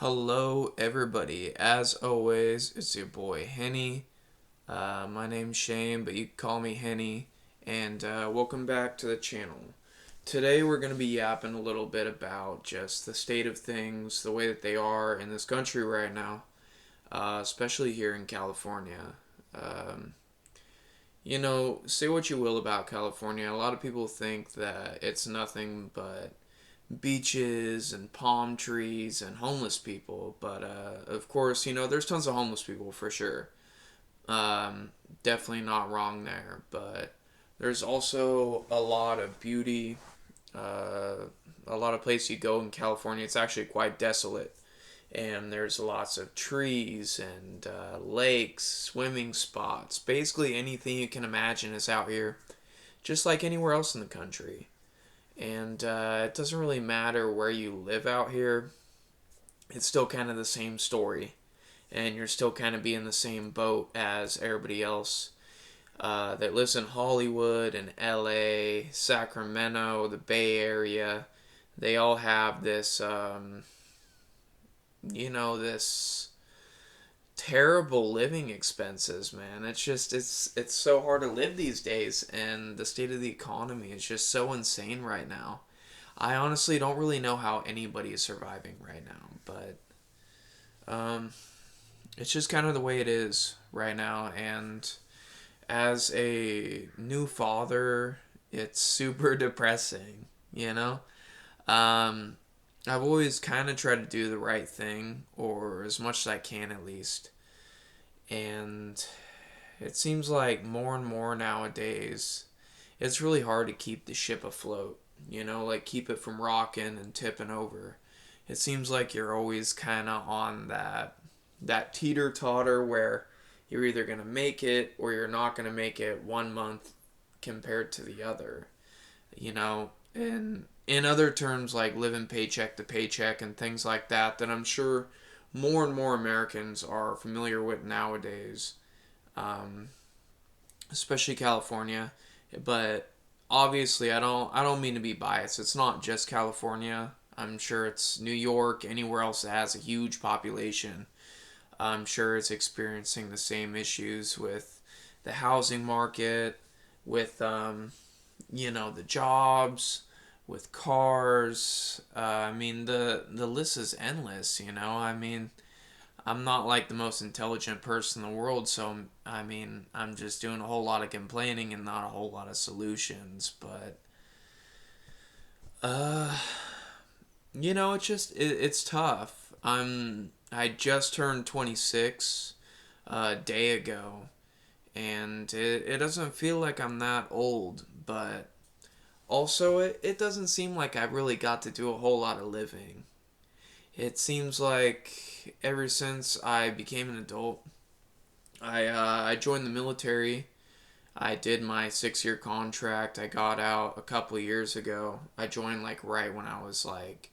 Hello, everybody. As always, it's your boy Henny. My name's Shane, but you can call me Henny. And welcome back to the channel. Today, we're going to be yapping a little bit about just the state of things, the way that they are in this country right now, especially here in California. Um, say what you will about California. A lot of people think that it's nothing but beaches and palm trees and homeless people. But of course, there's tons of homeless people for sure. Definitely not wrong there. But there's also a lot of beauty, uh, a lot of places you go in California. It's actually quite desolate. And there's lots of trees and lakes, swimming spots. Basically, anything you can imagine is out here, just like anywhere else in the country. And it doesn't really matter where you live out here, it's still kind of the same story. And you're still kind of be in the same boat as everybody else that lives in Hollywood and LA, Sacramento, the Bay Area. They all have this terrible living expenses, man. It's so hard to live these days, and the state of the economy is just so insane right now. I honestly don't really know how anybody is surviving right now, but um, it's just kind of the way it is right now. And as a new father, it's super depressing, you know? Um, I've always kind of tried to do the right thing, or as much as I can at least. And it seems like more and more nowadays, it's really hard to keep the ship afloat, like keep it from rocking and tipping over. It seems like you're always kind of on that teeter totter where you're either going to make it or you're not going to make it one month compared to the other, and in other terms like living paycheck to paycheck and things like that I'm sure more and more Americans are familiar with nowadays, um, especially California. But obviously, I don't mean to be biased. It's not just California. I'm sure it's New York, anywhere else that has a huge population. I'm sure it's experiencing the same issues with the housing market, with the jobs, with cars. I mean, the list is endless. I mean, I'm not like the most intelligent person in the world, so I mean, I'm just doing a whole lot of complaining and not a whole lot of solutions. But uh, it's tough. I just turned 26 a day ago, and it doesn't feel like I'm that old, but also it doesn't seem like I really got to do a whole lot of living. It seems like ever since I became an adult, I joined the military. I did my 6 year contract. I got out a couple of years ago. I joined like right when I was like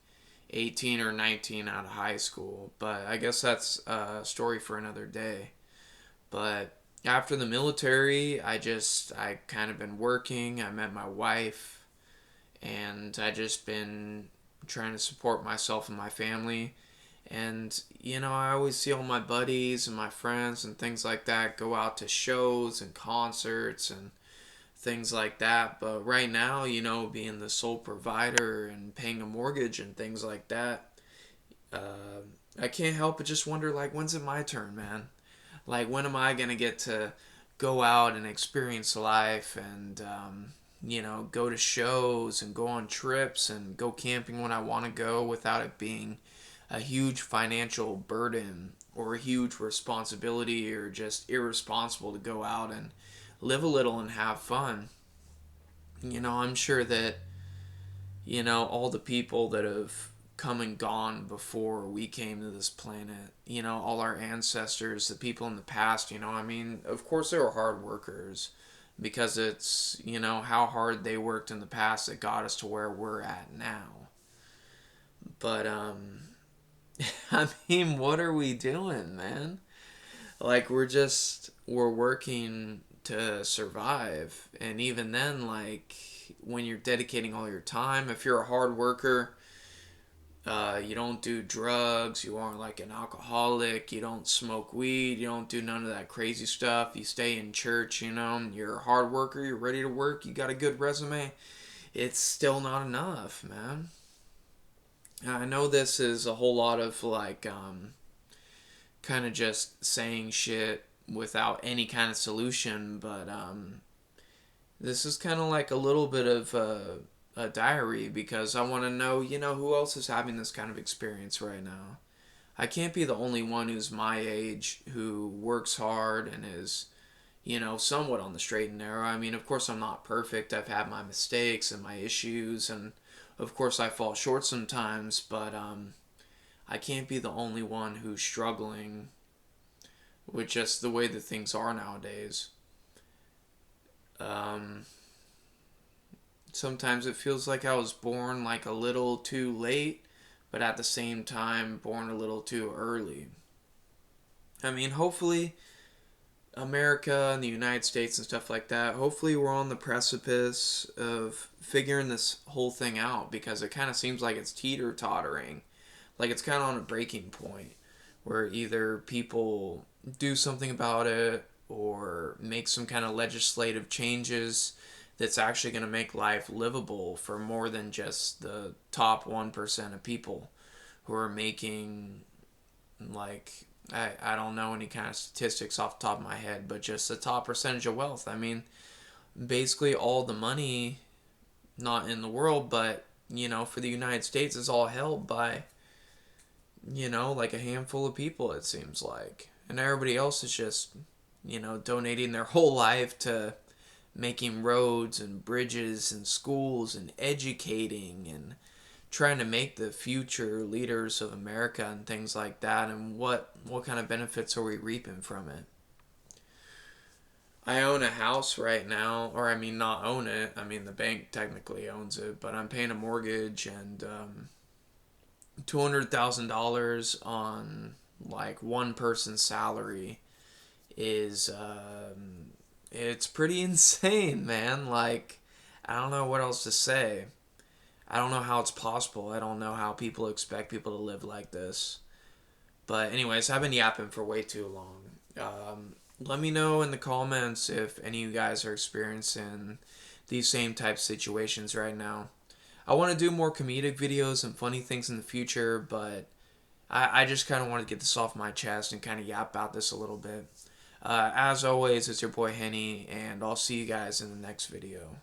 18 or 19 out of high school. But I guess that's a story for another day. But after the military, I kind of been working. I met my wife, and I just been trying to support myself and my family. And I always see all my buddies and my friends and things like that go out to shows and concerts and things like that. But right now, being the sole provider and paying a mortgage and things like that, uh, I can't help but just wonder, like, when's it my turn, man? Like, when am I gonna get to go out and experience life and go to shows and go on trips and go camping when I want to go without it being a huge financial burden or a huge responsibility or just irresponsible to go out and live a little and have fun. I'm sure that, all the people that have come and gone before we came to this planet, all our ancestors, the people in the past, I mean, of course they were hard workers because it's, how hard they worked in the past that got us to where we're at now. But, I mean, what are we doing, man? Like, we're working to survive. And even then, like, when you're dedicating all your time, if you're a hard worker, You don't do drugs. You aren't like an alcoholic. You don't smoke weed. You don't do none of that crazy stuff. You stay in church, you know. You're a hard worker. You're ready to work. You got a good resume. It's still not enough, man. I know this is a whole lot of like kind of just saying shit without any kind of solution, but this is kind of like a little bit of a diary because I want to know, you know, who else is having this kind of experience right now. I can't be the only one who's my age who works hard and is, you know, somewhat on the straight and narrow. I mean, of course, I'm not perfect. I've had my mistakes and my issues, and of course, I fall short sometimes, but I can't be the only one who's struggling with just the way that things are nowadays. Um, Sometimes it feels like I was born like a little too late, but at the same time, born a little too early. I mean, hopefully, America and the United States and stuff like that, hopefully, we're on the precipice of figuring this whole thing out because it kind of seems like it's teeter tottering. Like it's kind of on a breaking point where either people do something about it or make some kind of legislative changes that's actually going to make life livable for more than just the top 1% of people who are making like I don't know any kind of statistics off the top of my head, but just the top percentage of wealth. I mean, basically all the money, not in the world, but you know, for the United States is all held by, you know, like a handful of people, it seems like. And everybody else is just, you know, donating their whole life to making roads and bridges and schools and educating and trying to make the future leaders of America and things like that. And what kind of benefits are we reaping from it? I own a house right now, or I mean, not own it. I mean, the bank technically owns it, but I'm paying a mortgage and $200,000 on like one person's salary is it's pretty insane, man. Like I don't know what else to say. I don't know how it's possible. I don't know how people expect people to live like this. But anyways, I've been yapping for way too long. Let me know in the comments if any of you guys are experiencing these same type situations right now. I want to do more comedic videos and funny things in the future, but I just kind of want to get this off my chest and kind of yap about this a little bit. As always, it's your boy Henny, and I'll see you guys in the next video.